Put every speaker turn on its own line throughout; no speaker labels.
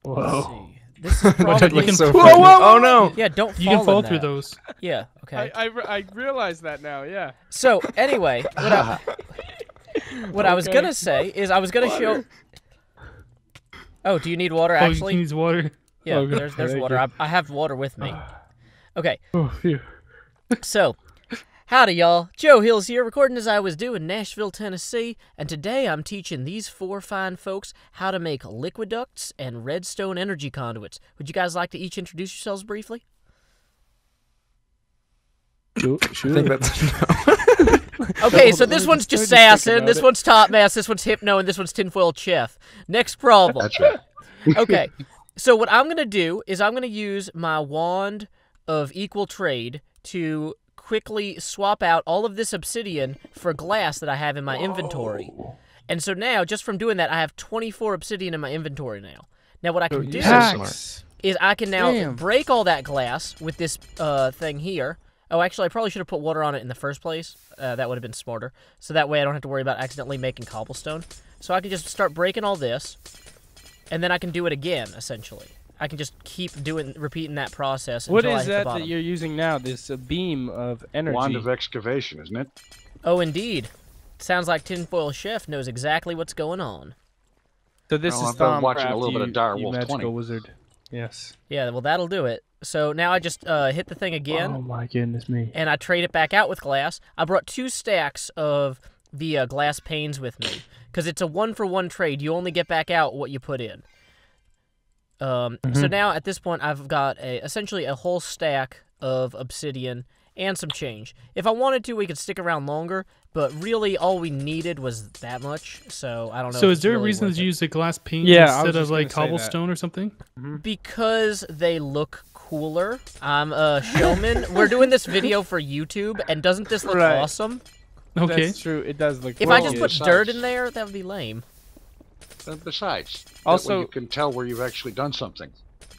Let's see. This is probably
so
Oh no!
Yeah, don't fall.
You can fall
in
through
that.
those.
Yeah. Okay.
I realize that now. Yeah.
So anyway, what I was gonna say is I was gonna show. Oh, do you need water? Actually,
he needs water.
yeah.
Oh, God.
There's water. I have water with me. Okay.
Oh, phew.
So, howdy y'all. Joe Hills here, recording as I was due in Nashville, Tennessee, and today I'm teaching these four fine folks how to make Liquiducts and Redstone Energy Conduits. Would you guys like to each introduce yourselves briefly?
Sure.
I think that's
Okay, so this one's Jessassin, this one's Topmass, this one's Hypno, and this one's TinFoilChef. Next problem.
That's right.
Okay, so what I'm going to do is I'm going to use my wand of equal trade to quickly swap out all of this obsidian for glass that I have in my inventory. And so now, just from doing that, I have 24 obsidian in my inventory now. Now what I can do is I can now break all that glass with this thing here. Oh, actually, I probably should have put water on it in the first place. That would have been smarter. So that way I don't have to worry about accidentally making cobblestone. So I can just start breaking all this, and then I can do it again, essentially. I can just keep repeating that process until I hit the bottom.
What is that you're using now? This beam of energy.
Wand of excavation, isn't it?
Oh, indeed. Sounds like TinFoilChef knows exactly what's going on.
So this is
I've been watching a
Thaumcraft,
little bit of Dire
you
Wolf
magical
20.
wizard. Yes.
Yeah, well, that'll do it. So now I just hit the thing again.
Oh my goodness me.
And I trade it back out with glass. I brought 2 stacks of the glass panes with me, because it's a 1-for-1 trade. You only get back out what you put in. So now at this point I've got essentially a whole stack of obsidian and some change. If I wanted to, we could stick around longer, but really all we needed was that much, so I don't know.
So
if
is
it's
there a
really
reason
worth
to
it.
use the glass panes
Yeah,
instead of like cobblestone or something?
Because they look cooler. I'm a showman. We're doing this video for YouTube, and doesn't this look awesome?
Okay.
That's true. It does look.
If I just put dirt in there, that would be lame.
Besides,
Also,
that way you can tell where you've actually done something.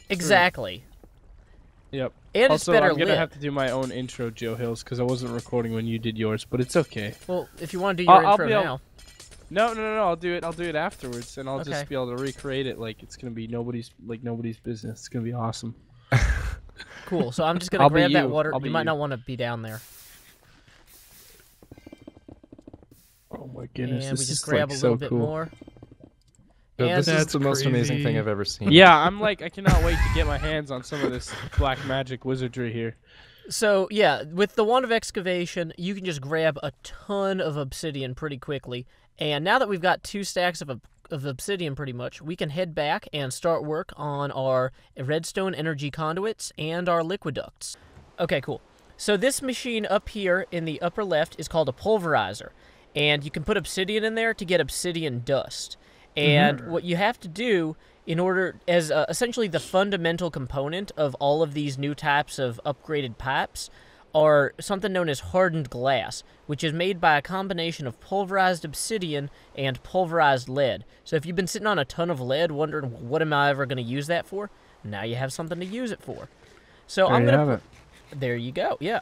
Exactly.
Yep.
And
also,
it's better
I'm gonna
lit.
have to do my own intro, Joe Hills, because I wasn't recording when you did yours, but it's okay.
Well, if you want to do your intro now.
No. I'll do it afterwards, and I'll just be able to recreate it like it's gonna be nobody's business. It's gonna be awesome.
Cool. So I'm just gonna grab that water.
I'll
You might not want to be down there.
Oh my goodness.
And we
this
just
is
grab
like
a little
so
bit
cool.
more.
So
And
this is the most amazing thing I've ever seen.
Yeah, I cannot wait to get my hands on some of this black magic wizardry here.
So, yeah, with the wand of excavation, you can just grab a ton of obsidian pretty quickly. And now that we've got 2 stacks of obsidian pretty much, we can head back and start work on our Redstone Energy Conduits and our Liquiducts. Okay, cool. So this machine up here in the upper left is called a pulverizer. And you can put obsidian in there to get obsidian dust. And what you have to do in order, as essentially the fundamental component of all of these new types of upgraded pipes, are something known as hardened glass, which is made by a combination of pulverized obsidian and pulverized lead. So if you've been sitting on a ton of lead wondering, what am I ever going to use that for? Now you have something to use it for. So I'm going to... There you go, yeah.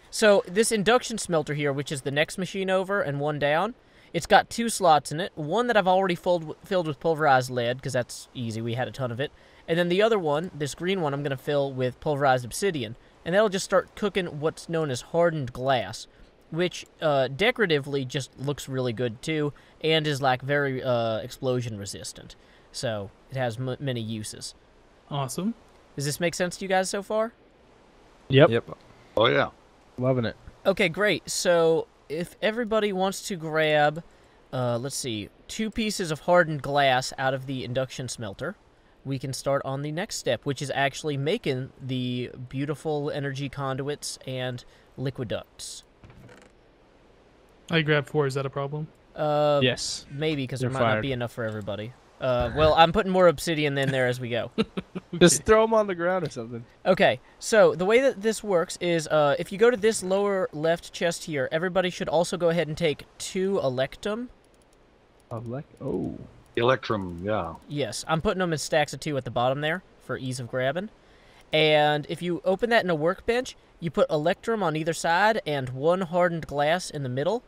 So this induction smelter here, which is the next machine over and one down, it's got 2 slots in it. One that I've already filled with pulverized lead, because that's easy, we had a ton of it. And then the other one, this green one, I'm going to fill with pulverized obsidian. And that'll just start cooking what's known as hardened glass, which decoratively just looks really good too, and is like very explosion resistant. So it has many uses.
Awesome.
Does this make sense to you guys so far?
Yep.
Oh yeah.
Loving it.
Okay, great. So if everybody wants to grab, let's see, 2 pieces of hardened glass out of the induction smelter, we can start on the next step, which is actually making the beautiful energy conduits and liquiducts.
I grabbed 4. Is that a problem?
Yes.
Maybe, because there
You're
might not
fired.
be enough for everybody. Well, I'm putting more obsidian in there as we go.
Just throw them on the ground or something.
Okay, so the way that this works is if you go to this lower left chest here, everybody should also go ahead and take 2 electrum.
Electrum, yeah.
Yes, I'm putting them in stacks of 2 at the bottom there for ease of grabbing. And if you open that in a workbench, you put electrum on either side and 1 hardened glass in the middle,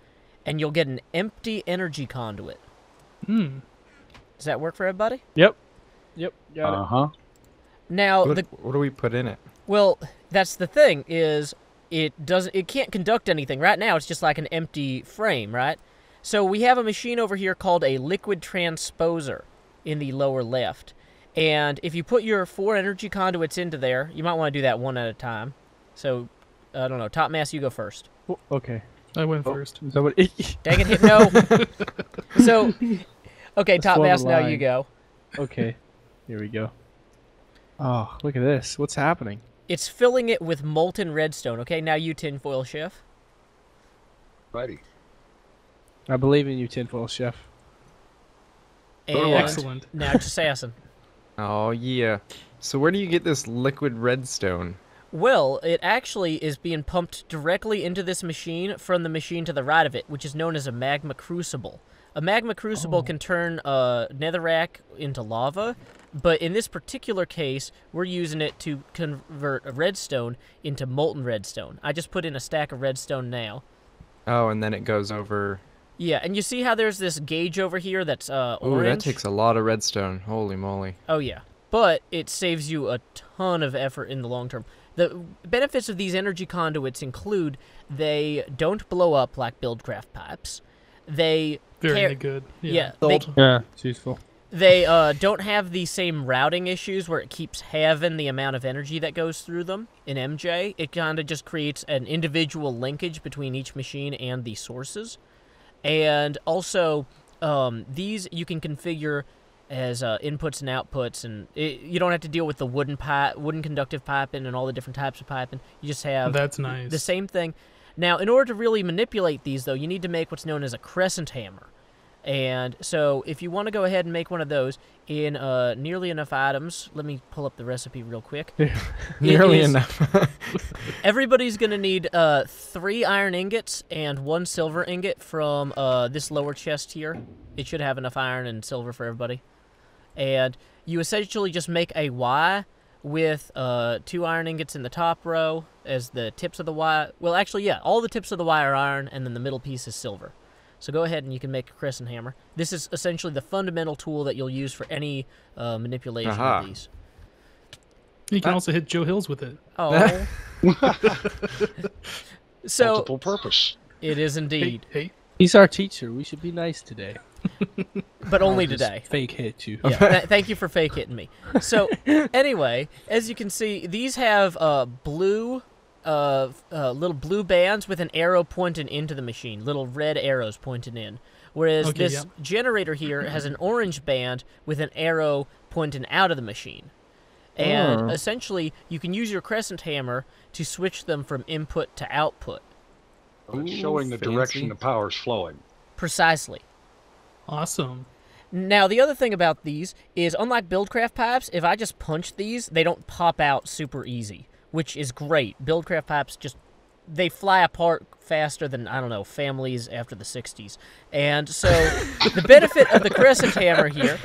and you'll get an empty energy conduit. Does that work for everybody?
Yep. Yep, got it.
Uh-huh.
Now,
What do we put in it?
well, that's the thing, is it can't conduct anything. Right now, it's just like an empty frame, right? So we have a machine over here called a liquid transposer in the lower left. And if you put your 4 energy conduits into there, you might want to do that one at a time. So, I don't know. Topmass, you go first.
Oh, okay.
I went first.
Is that what
Dang it, Hypno. So, okay,
Let's form a
Topmass, now you
line.
go.
Okay. Here we go. Oh, look at this. What's happening?
It's filling it with molten redstone. Okay, now you TinFoilChef.
Righty.
I believe in you, TinFoilChef.
And
Excellent.
now Jessassin.
Oh, yeah. So where do you get this liquid redstone?
Well, it actually is being pumped directly into this machine from the machine to the right of it, which is known as a magma crucible. A magma crucible can turn netherrack into lava, but in this particular case, we're using it to convert a redstone into molten redstone. I just put in a stack of redstone now.
Oh, and then it goes over...
Yeah, and you see how there's this gauge over here that's
Ooh,
orange?
that takes a lot of redstone. Holy moly.
Oh, yeah. But it saves you a ton of effort in the long term. The benefits of these energy conduits include they don't blow up like Buildcraft pipes. They
Very good.
Yeah,
Yeah, it's useful.
they don't have the same routing issues where it keeps halving the amount of energy that goes through them in MJ. It kind of just creates an individual linkage between each machine and the sources. And also, these you can configure as inputs and outputs, and you don't have to deal with the wooden conductive piping and all the different types of piping. You just have
That's nice.
the same thing. Now, in order to really manipulate these, though, you need to make what's known as a crescent hammer. And so if you want to go ahead and make one of those in nearly enough items, let me pull up the recipe real quick.
Nearly
is-
enough.
Everybody's going to need 3 iron ingots and 1 silver ingot from this lower chest here. It should have enough iron and silver for everybody. And you essentially just make a Y with 2 iron ingots in the top row as the tips of the Y. Well, actually, yeah, all the tips of the Y are iron, and then the middle piece is silver. So go ahead and you can make a crescent hammer. This is essentially the fundamental tool that you'll use for any manipulation
Aha.
of these.
You can also hit Joe Hills with it.
Oh. So
Multiple purpose.
it is indeed,
Hey,
He's our teacher. We should be nice today.
but only
I'll just
today.
Fake hit you.
Yeah, thank you for fake hitting me. So anyway, as you can see, these have blue, little blue bands with an arrow pointing into the machine, little red arrows pointing in. Whereas
Okay,
this
yeah.
generator here has an orange band with an arrow pointing out of the machine. And essentially, you can use your crescent hammer to switch them from input to output.
It's showing the
fancy.
direction the power's flowing.
Precisely.
Awesome.
Now, the other thing about these is, unlike Buildcraft pipes, if I just punch these, they don't pop out super easy, which is great. Buildcraft pipes just, they fly apart faster than, I don't know, families after the 60s. And so, the benefit of the crescent hammer here,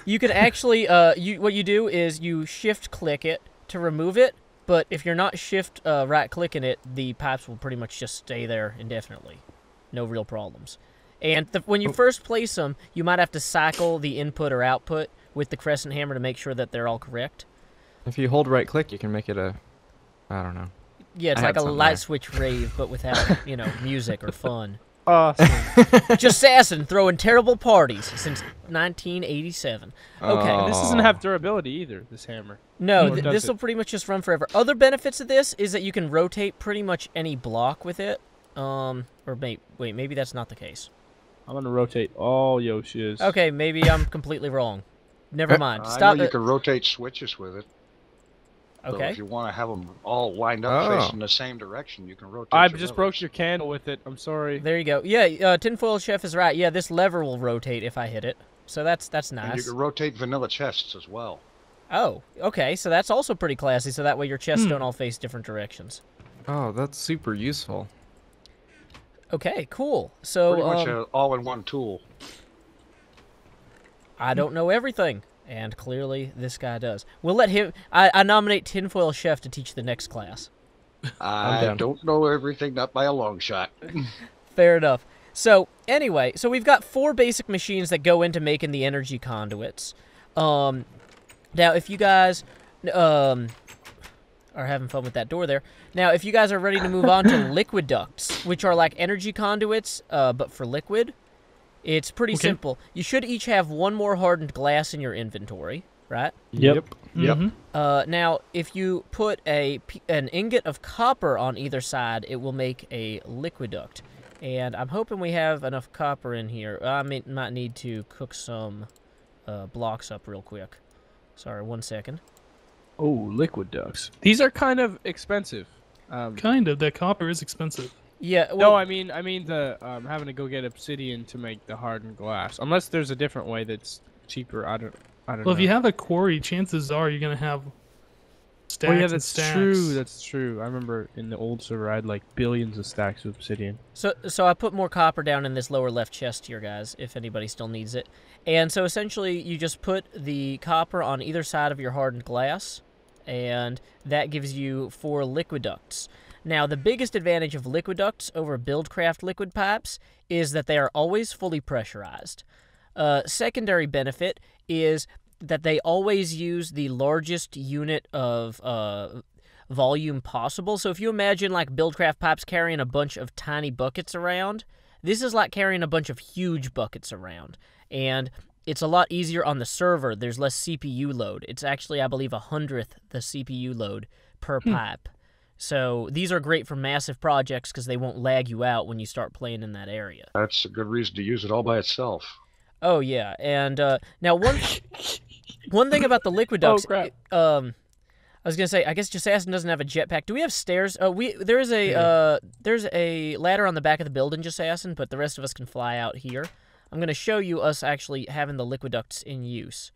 you can actually, what you do is you shift-click it to remove it, but if you're not shift right-clicking it, the pipes will pretty much just stay there indefinitely. No real problems. And when you first place them, you might have to cycle the input or output with the crescent hammer to make sure that they're all correct.
If you hold right click, you can make it a, I don't know.
Yeah, it's
I
like
had
a
something
light
there.
switch rave, but without, music or fun.
Awesome.
Jessassin throwing terrible parties since 1987. Okay.
Oh.
This doesn't have durability either, this hammer.
No,
Or does
this
it?
will pretty much just run forever. Other benefits of this is that you can rotate pretty much any block with it. Wait, maybe that's not the case.
I'm going to rotate all Yoshi's.
Okay, maybe I'm completely wrong. Never mind.
I
Stop.
know you can rotate switches with it. So
Okay.
if you want to have them all lined up
Oh.
facing the same direction, you can rotate.
I
your
just broke
levers.
your candle with it. I'm sorry.
There you go. Yeah, TinFoilChef is right. Yeah, this lever will rotate if I hit it. So that's
And you
nice.
can rotate vanilla chests as well.
Oh, okay. So that's also pretty classy. So that way your chests don't all face different directions.
Oh, that's super useful.
Okay, cool. So
Pretty much an all-in-one tool.
I don't know everything, and clearly this guy does. We'll let him. I nominate TinFoilChef to teach the next class.
I
down.
don't know everything, not by a long shot.
Fair enough. So anyway, so we've got 4 basic machines that go into making the energy conduits. Now, if you guys are having fun with that door there. Now, if you guys are ready to move on to Liquiducts, which are like energy conduits, but for liquid, it's pretty simple. You should each have one more hardened glass in your inventory, right?
Yep.
Now, if you put an ingot of copper on either side, it will make a liquiduct. And I'm hoping we have enough copper in here. I might need to cook some blocks up real quick. Sorry, 1 second.
Oh, Liquiducts. These are kind of expensive.
Kind of. That copper is expensive.
Yeah. Well,
no, I mean the having to go get obsidian to make the hardened glass. Unless there's a different way that's cheaper. I don't know.
Well, if you have a quarry, chances are you're gonna have stacks.
Oh yeah,
and
that's
stacks.
true. That's true. I remember in the old server, I had like billions of stacks of obsidian.
So I put more copper down in this lower left chest here, guys, if anybody still needs it. And so essentially, you just put the copper on either side of your hardened glass, and that gives you 4 liquiducts. Now, the biggest advantage of liquiducts over Buildcraft liquid pipes is that they are always fully pressurized. Secondary benefit is that they always use the largest unit of volume possible. So if you imagine like Buildcraft pipes carrying a bunch of tiny buckets around, this is like carrying a bunch of huge buckets around. And it's a lot easier on the server. There's less CPU load. It's actually, I believe, 100th the CPU load per pipe. So these are great for massive projects because they won't lag you out when you start playing in that area.
That's a good reason to use it all by itself.
Oh, yeah. And now one thing about the Liquiducts...
Oh, crap.
I was going to say, I guess Jessassin doesn't have a jetpack. Do we have stairs? There's a ladder on the back of the building, Jessassin, but the rest of us can fly out here. I'm going to show you us actually having the Liquiducts in use.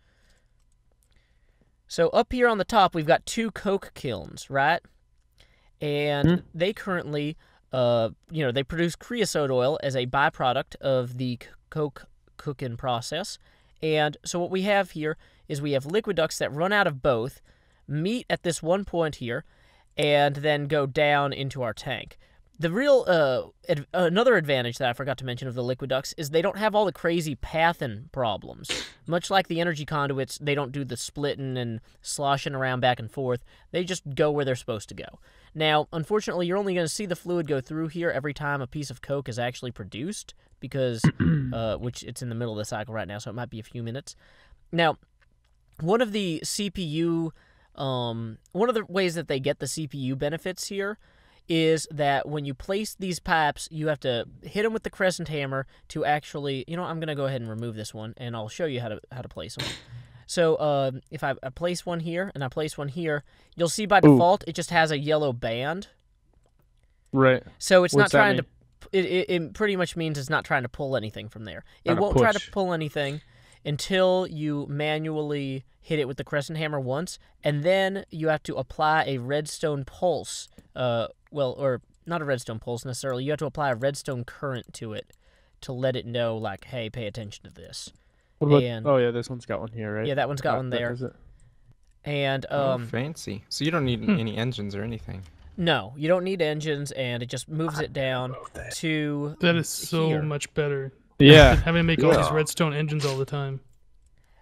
So up here on the top, we've got 2 coke kilns, right? And they currently, they produce creosote oil as a byproduct of the coke cooking process. And so what we have here is we have liquiducts that run out of both, meet at this one point here, and then go down into our tank. The real, another advantage that I forgot to mention of the liquiducts is they don't have all the crazy pathing problems. Much like the energy conduits, they don't do the splitting and sloshing around back and forth. They just go where they're supposed to go. Now, unfortunately, you're only going to see the fluid go through here every time a piece of coke is actually produced, because, which it's in the middle of the cycle right now, so it might be a few minutes. Now, one of the ways that they get the CPU benefits here is that when you place these pipes, you have to hit them with the crescent hammer to actually, I'm going to go ahead and remove this one, and I'll show you how to place them. So if I place one here and I place one here, you'll see by default it just has a yellow band.
Right.
So it's not trying to, it pretty much means it's not trying to pull anything from there. It won't try to pull anything until you manually hit it with the crescent hammer once, and then you have to apply a redstone pulse, or not a redstone pulse necessarily, you have to apply a redstone current to it to let it know, like, hey, pay attention to this.
What about, oh yeah, this one's got one here, right?
Yeah, that one's got one there. And
fancy. So you don't need any engines or anything.
No, you don't need engines, and it just moves it down to
That is so much better.
Yeah.
Having to make all these redstone engines all the time.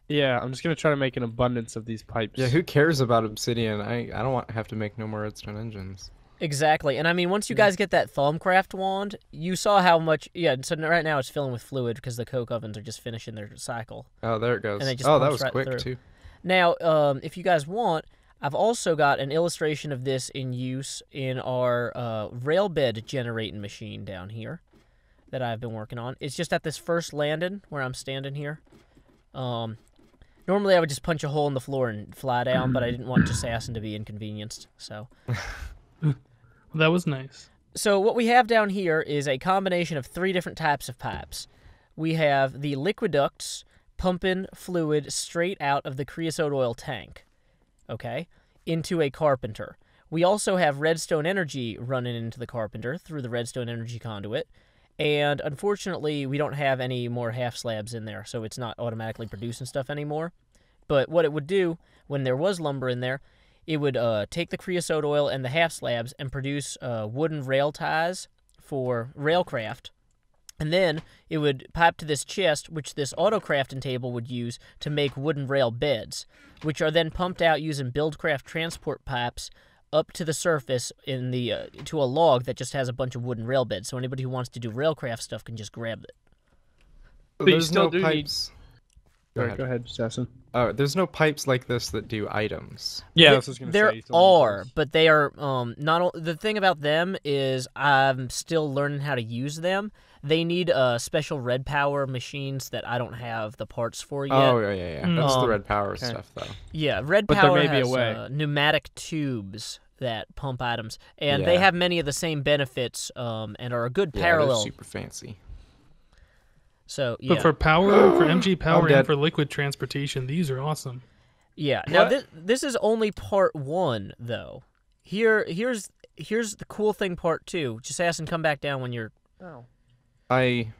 Yeah, I'm just gonna try to make an abundance of these pipes.
Yeah, who cares about obsidian? I don't have to make no more redstone engines.
Exactly, and I mean, once you guys get that Thaumcraft wand, you saw how much. Yeah, so right now it's filling with fluid because the coke ovens are just finishing their cycle.
Oh, there it goes.
And they just
that was
right
quick
through.
too.
Now, if you guys want, I've also got an illustration of this in use in our railbed generating machine down here that I've been working on. It's just at this first landing where I'm standing here. Normally I would just punch a hole in the floor and fly down, but I didn't want Jessassin to be inconvenienced, so.
That was nice.
So what we have down here is a combination of 3 different types of pipes. We have the liquiducts pumping fluid straight out of the creosote oil tank, okay, into a carpenter. We also have redstone energy running into the carpenter through the redstone energy conduit, and unfortunately we don't have any more half slabs in there, so it's not automatically producing stuff anymore. But what it would do when there was lumber in there, it would take the creosote oil and the half slabs and produce wooden rail ties for railcraft. And then it would pipe to this chest, which this auto-crafting table would use to make wooden rail beds, which are then pumped out using Buildcraft transport pipes up to the surface in the to a log that just has a bunch of wooden rail beds. So anybody who wants to do railcraft stuff can just grab it.
So
But you
there's
still
no
do need-
pipes. Go
Alright,
ahead.
go ahead, Jessassin.
Oh, there's no pipes like this that do items.
Yeah, that's what I was gonna
There
say. You still need
are,
those.
but they are the thing about them is I'm still learning how to use them. They need special red power machines that I don't have the parts for yet.
Oh yeah. That's the red power
okay.
stuff though.
Yeah, red
But there
power
may be a
has
way.
pneumatic tubes that pump items, and they
Yeah.
have many of the same benefits and are a good
Yeah,
parallel.
they're super fancy.
So yeah,
But for power, for MG power, and
dead.
for liquid transportation, these are awesome.
yeah. Now
What?
this is only part 1 though. Here's the cool thing, part 2. Jessassin, come back down when you're.
Oh.
I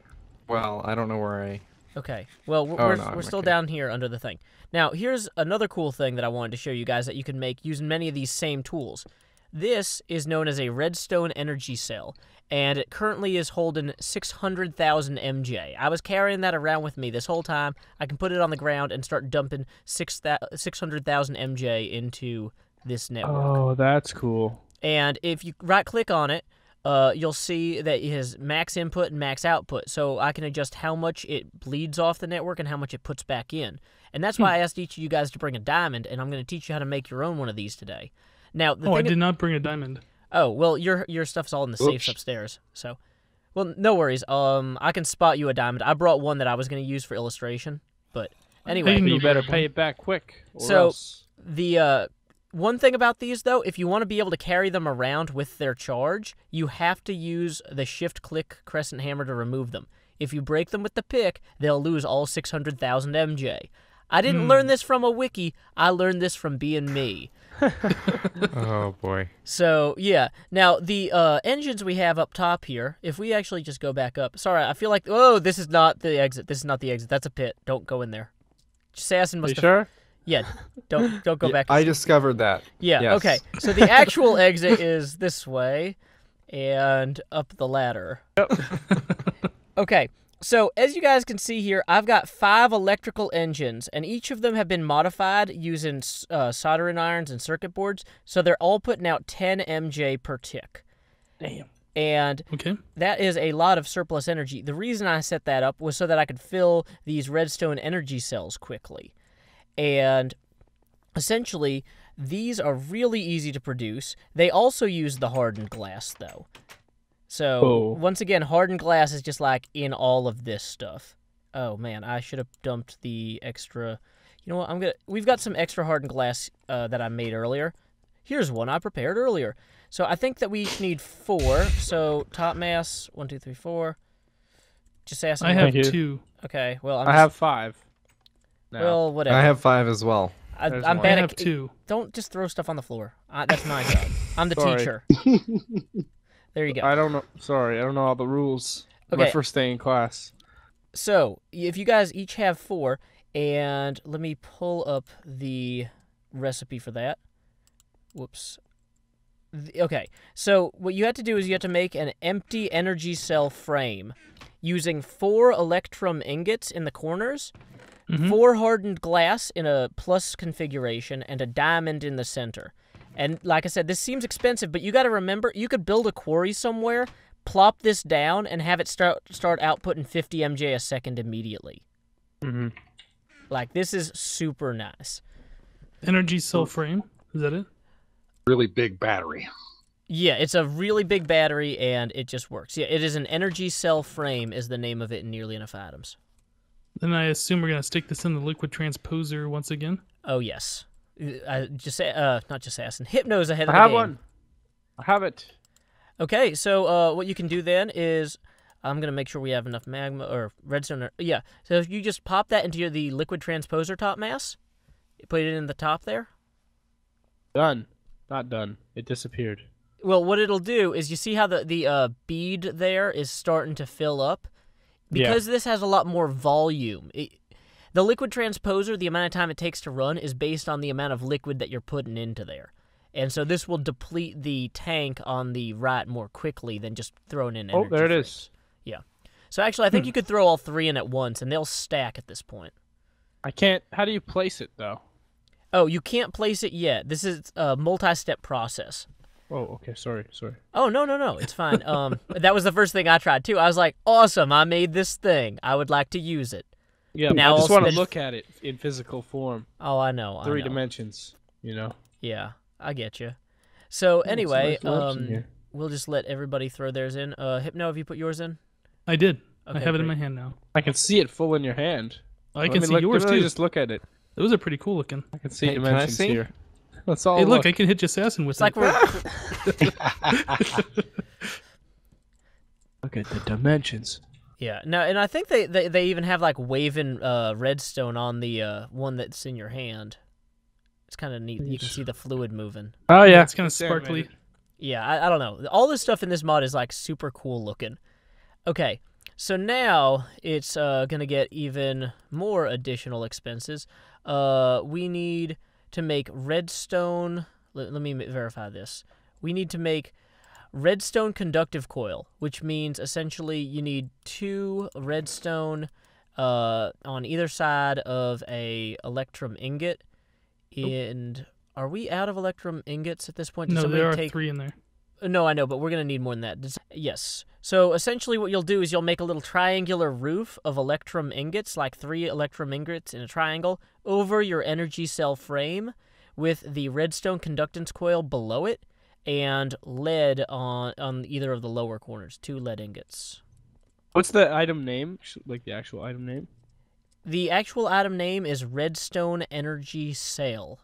don't know where I.
Okay. Well,
Oh,
we're
no, I'm
still
okay.
down here under the thing. Now, here's another cool thing that I wanted to show you guys that you can make using many of these same tools. This is known as a Redstone Energy Cell, and it currently is holding 600,000 MJ. I was carrying that around with me this whole time. I can put it on the ground and start dumping 600,000 MJ into this network.
Oh, that's cool.
And if you right-click on it, you'll see that it has max input and max output, so I can adjust how much it bleeds off the network and how much it puts back in. And that's why I asked each of you guys to bring a diamond, and I'm going to teach you how to make your own one of these today. Now, the
Oh, I
thing
did not bring a diamond.
Oh, well, your stuff's all in the safes
Oops.
upstairs, so... Well, no worries. I can spot you a diamond. I brought one that I was going to use for illustration, but anyway.
Hey,
But
no
you better
problem.
pay it back quick. Or
So-
else.
The one thing about these, though, if you want to be able to carry them around with their charge, you have to use the shift-click crescent hammer to remove them. If you break them with the pick, they'll lose all 600,000 MJ. I didn't learn this from a wiki. I learned this from being me.
Oh boy.
So, yeah. Now, the engines we have up top here, if we actually just go back up. Sorry, I feel like... Oh, this is not the exit. This is not the exit. That's a pit. Don't go in there. Jessassin
Are
must
you
have...
sure?
Yeah, don't go
Yeah,
back.
I discovered that.
Yeah,
Yes.
okay. So the actual exit is this way and up the ladder. Okay, so as you guys can see here, I've got 5 electrical engines, and each of them have been modified using soldering irons and circuit boards, so they're all putting out 10 MJ per tick.
Damn.
And
Okay.
that is a lot of surplus energy. The reason I set that up was so that I could fill these Redstone Energy Cells quickly. And essentially, these are really easy to produce. They also use the hardened glass, though. So,
Oh.
once again, hardened glass is just like in all of this stuff. Oh, man, I should have dumped the extra... You know what, we've got some extra hardened glass that I made earlier. Here's one I prepared earlier. So I think that we each need 4. So Topmass, 1, 2, 3, 4. Jessassin,
I have
Thank you.
2.
Okay, well,
I have 5. Now.
Well, whatever.
I have 5 as well.
There's
I'm
one.
I
bad
have
at...
2.
Don't just throw stuff on the floor. That's my job. I'm the
Sorry.
teacher. There you go.
I don't know. Sorry, I don't know all the rules.
Okay.
My first day in class.
So, if you guys each have 4, and let me pull up the recipe for that. Whoops. Okay, so what you have to do is you have to make an empty energy cell frame using 4 electrum ingots in the corners, 4 hardened glass in a plus configuration, and a diamond in the center. And like I said, this seems expensive, but you got to remember, you could build a quarry somewhere, plop this down, and have it start outputting 50 MJ a second immediately.
Mm-hmm.
Like, this is super nice.
Energy cell frame. Is that it?
Really big battery.
Yeah, it's a really big battery, and it just works. Yeah, it is an energy cell frame is the name of it in Nearly Enough Atoms.
Then I assume we're going to stick this in the liquid transposer once again.
Oh, yes. Not Jessassin. Hypno's ahead of
I
the
have
game.
one. I have it.
Okay, so what you can do then is... I'm going to make sure we have enough magma, or redstone. Yeah, so if you just pop that into the liquid transposer top mass, put it in the top there.
Done. Not done. It disappeared.
Well, what it'll do is you see how the bead there is starting to fill up? Because this has a lot more volume. The liquid transposer, the amount of time it takes to run, is based on the amount of liquid that you're putting into there. And so this will deplete the tank on the right more quickly than just throwing in energy.
Oh, there it
frames.
is.
Yeah. So actually, I think you could throw all 3 in at once, and they'll stack at this point.
I can't. How do you place it though?
Oh, you can't place it yet. This is a multi-step process.
Oh, okay. Sorry.
Oh, no. It's fine. That was the first thing I tried, too. I was like, awesome, I made this thing. I would like to use it.
Yeah,
now
I just want to
spend-
look at it in physical form.
Oh, I know.
3 dimensions,
Yeah, I get you. So,
Oh,
anyway,
some nice ropes in here.
we'll just let everybody throw theirs in. Hypno, have you put yours in?
I did.
Okay,
I have it in
great.
my hand now.
I can see it full in your hand.
I can see yours
literally
too.
Just look at it.
Those are pretty cool looking.
I can see
Hey, can I
dimensions
see?
here. Let's all
Hey, look,
look.
I can hit Jessassin with
It's like
it.
we're...
Look at the dimensions.
Yeah, no, and I think they even have, like, waving redstone on the one that's in your hand. It's kind of neat. You can see the fluid moving.
Oh
Yeah,
yeah,
it's kind of sparkly.
animated.
Yeah, I don't know. All this stuff in this mod is, like, super cool looking. Okay, so now it's going to get even more additional expenses. We need to make redstone... Let me verify this. We need to make redstone conductive coil, which means essentially you need 2 redstone on either side of a electrum ingot. And are we out of electrum ingots at this point? Did
No,
somebody
there are
take...
3 in there.
No, I know, but we're going to need more than that. Yes. So essentially what you'll do is you'll make a little triangular roof of electrum ingots, like 3 electrum ingots in a triangle, over your energy cell frame with the redstone conductance coil below it and lead on either of the lower corners, 2 lead ingots.
What's the item name? Like the actual item name?
The actual item name is Redstone Energy Cell.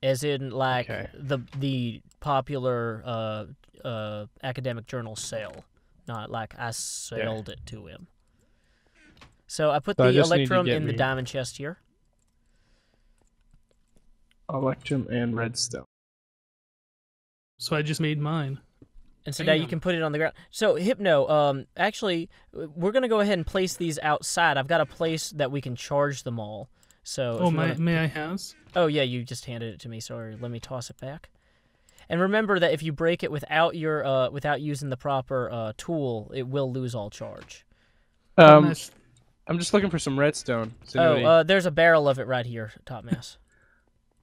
As in, like,
Okay.
the popular academic journal Cell. Not like I sold it to him. So I put
So I
the
just need to
electrum
get
in the
me-
diamond chest here.
Electrum and redstone.
So I just made mine.
And so now you
Damn.
can put it on the ground. So, Hypno, actually, we're going to go ahead and place these outside. I've got a place that we can charge them all. So,
Oh,
if you wanna...
may I has?
Oh, yeah, you just handed it to me. Sorry, let me toss it back. And remember that if you break it without your without using the proper tool, it will lose all charge.
Topmass,
I'm just looking for some redstone. Is anybody-
There's a barrel of it right here, Topmass.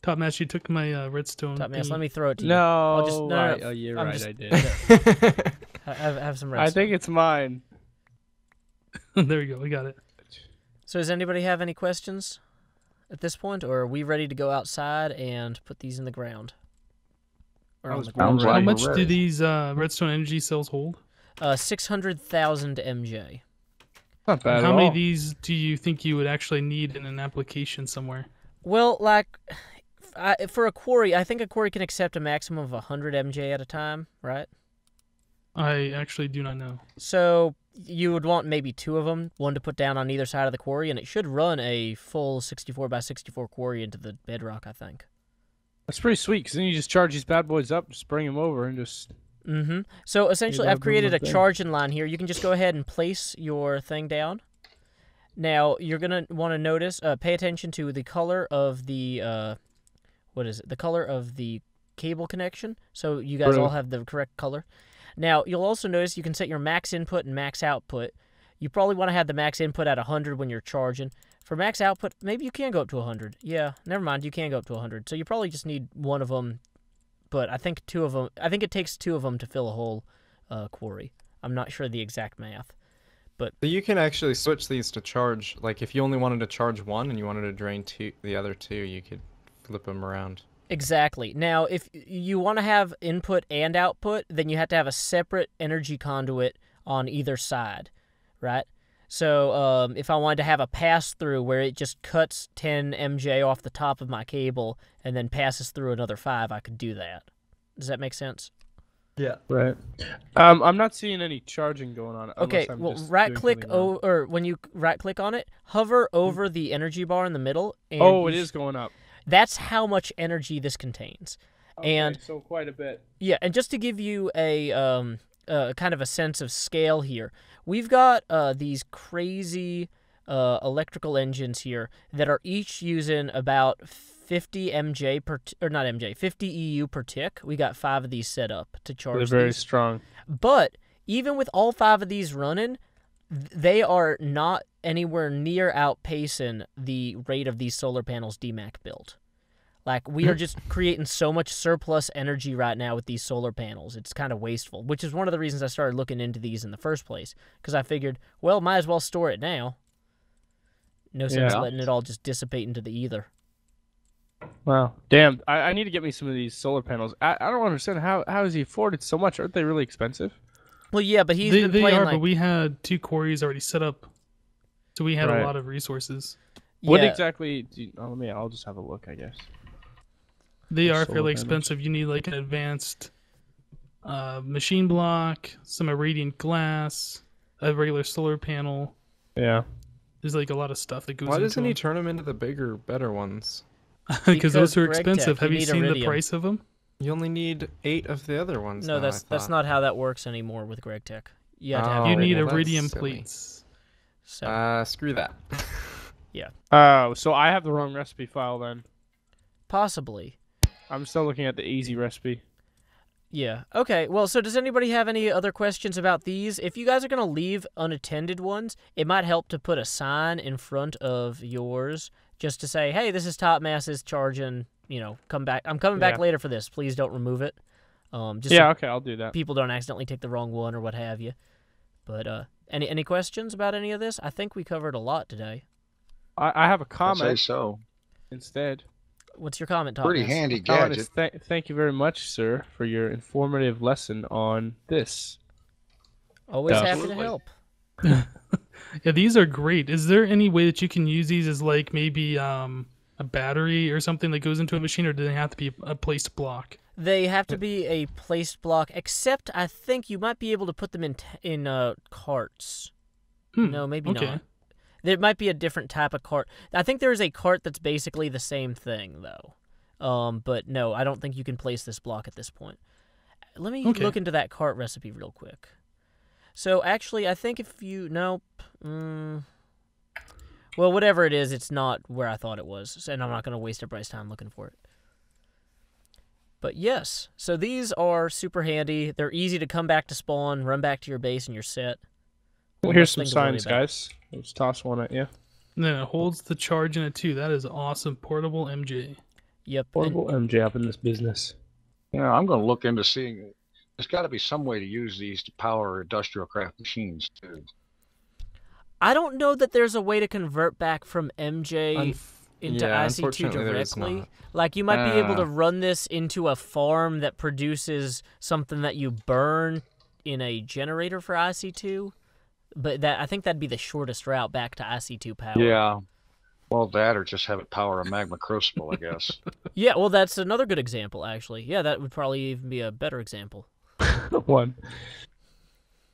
Topmass, you took my redstone.
Topmass,
thingy.
let me throw it to you.
no,
I'll just- no,
I-
no,
oh, you're
I'm
right.
just-
I did.
Have some
I
redstone.
think it's mine.
There we go. We got it.
So does anybody have any questions at this point, or are we ready to go outside and put these in the ground? Or
I
on
was
the
born
ground?
ready.
How
we're
much do
ready.
these redstone energy cells hold?
600,000 MJ.
Not bad
And how
at
many
all.
of these do you think you would actually need in an application somewhere?
Well, like, for a quarry, I think a quarry can accept a maximum of 100 MJ at a time, right?
I actually do not know.
So you would want maybe 2 of them, one to put down on either side of the quarry, and it should run a full 64 by 64 quarry into the bedrock, I think.
That's pretty sweet, because then you just charge these bad boys up, just bring them over, and just...
Mm-hmm. So essentially,
gotta
I've created
build
a
one thing.
charging line here. You can just go ahead and place your thing down. Now, you're going to want to notice, pay attention to the color of the, what is it? The color of the cable connection. So you guys all have the correct color. Now, you'll also notice you can set your max input and max output. You probably want to have the max input at 100 when you're charging. For max output, maybe you can go up to 100. Yeah, never mind, you can go up to 100. So you probably just need one of them, but I think 2 of them, I think it takes 2 of them to fill a whole quarry. I'm not sure the exact math.
So you can actually switch these to charge. Like if you only wanted to charge one and you wanted to drain the other 2, you could flip them around.
Exactly. Now, if you want to have input and output, then you have to have a separate energy conduit on either side, right? So if I wanted to have a pass-through where it just cuts 10 MJ off the top of my cable and then passes through another 5, I could do that. Does that make sense?
Yeah.
Right. I'm not seeing any charging going on.
Okay,
unless I'm
well,
just
right-click,
doing something wrong.
or when you right-click on it, hover over the energy bar in the middle. And
Oh, it
you
is going up.
That's how much energy this contains.
Okay,
And
so quite a bit.
yeah, and just to give you a kind of a sense of scale here, we've got these crazy electrical engines here that are each using about 50 MJ per, or not MJ, 50 EU per tick. We got 5 of these set up to charge
They're very
these.
strong.
But even with all 5 of these running, they are not anywhere near outpacing the rate of these solar panels DMAC build. Like, we are just creating so much surplus energy right now with these solar panels. It's kind of wasteful, which is one of the reasons I started looking into these in the first place, because I figured, well, might as well store it now. No sense letting it all just dissipate into the ether.
Wow. Damn, I need to get me some of these solar panels. I don't understand, how is he afforded so much? Aren't they really expensive?
Well, yeah, but
they are,
like...
but we had 2 quarries already set up, so we had a lot of resources.
What exactly I'll just have a look, I guess.
They are fairly expensive. You need like an advanced machine block, some irradiant glass, a regular solar panel.
Yeah.
There's like a lot of stuff that goes into
Why doesn't he
them.
turn them into the bigger, better ones?
Because those are
Greg
expensive.
Tech,
Have you seen
iridium.
the price of them?
You only need 8 of the other ones.
No,
now,
that's not how that works anymore with Greg Tech. You have to have
You need
well, that's
iridium
silly.
plates.
So,
Screw that.
yeah.
Oh, so I have the wrong recipe file then.
Possibly.
I'm still looking at the easy recipe.
Yeah. Okay. Well, so does anybody have any other questions about these? If you guys are going to leave unattended ones, it might help to put a sign in front of yours just to say, hey, this is Topmass is charging, come back. I'm coming back later for this. Please don't remove it. Just so
okay, I'll do that.
people don't accidentally take the wrong one or what have you. But any questions about any of this? I think we covered a lot today.
I have a
I'd
comment
say so.
instead.
What's your comment, Topmass?
Pretty handy
Comment is,
gadget.
thank you very much, sir, for your informative lesson on this.
Always happy to
Absolutely.
help.
Yeah, these are great. Is there any way that you can use these as like maybe a battery or something that goes into a machine, or do they have to be a placed block?
They have to be a placed block, except I think you might be able to put them in carts. No, maybe not. There might be a different type of cart. I think there is a cart that's basically the same thing, though. But no, I don't think you can place this block at this point. Let me look into that cart recipe real quick. So actually, I think if you... Nope. Well, whatever it is, it's not where I thought it was, and I'm not going to waste everybody's time looking for it. But yes, so these are super handy. They're easy to come back to spawn, run back to your base, and you're set.
Well, here's some signs, guys. Let's toss one at you.
And then it holds the charge in it too. That is awesome. Portable MJ.
Yep.
Portable MJ up in this business.
Yeah, I'm going to look into seeing. There's got to be some way to use these to power industrial craft machines too.
I don't know that there's a way to convert back from MJ into IC2
unfortunately, there is
directly.
not.
Like, you might be able to run this into a farm that produces something that you burn in a generator for IC2. But I think that'd be the shortest route back to IC2 power.
Yeah. Well, that or just have it power a magma crucible, I guess.
Yeah, well, that's another good example, actually. Yeah, that would probably even be a better example.
One.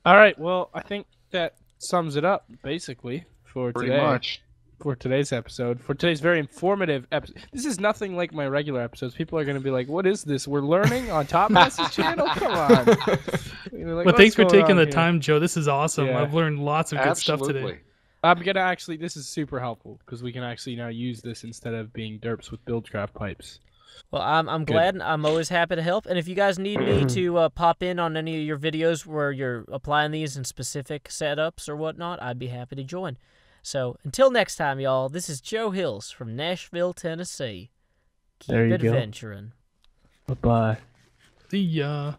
All right, well, I think that sums it up, basically, for
Pretty
today.
much.
For today's episode. For today's very informative episode. This is nothing like my regular episodes. People are going to be like, what is this? We're learning on Topmass's channel? Come on. Like,
But thanks for taking the time, Joe. This is awesome.
Yeah.
I've learned lots of good stuff today.
Absolutely.
I'm going to actually, this is super helpful, because we can actually now use this instead of being derps with Buildcraft pipes.
Well, I'm glad, and I'm always happy to help. And if you guys need me to pop in on any of your videos where you're applying these in specific setups or whatnot, I'd be happy to join. So until next time, y'all, this is Joe Hills from Nashville, Tennessee. Keep
There you go.
adventuring.
Bye-bye.
See ya.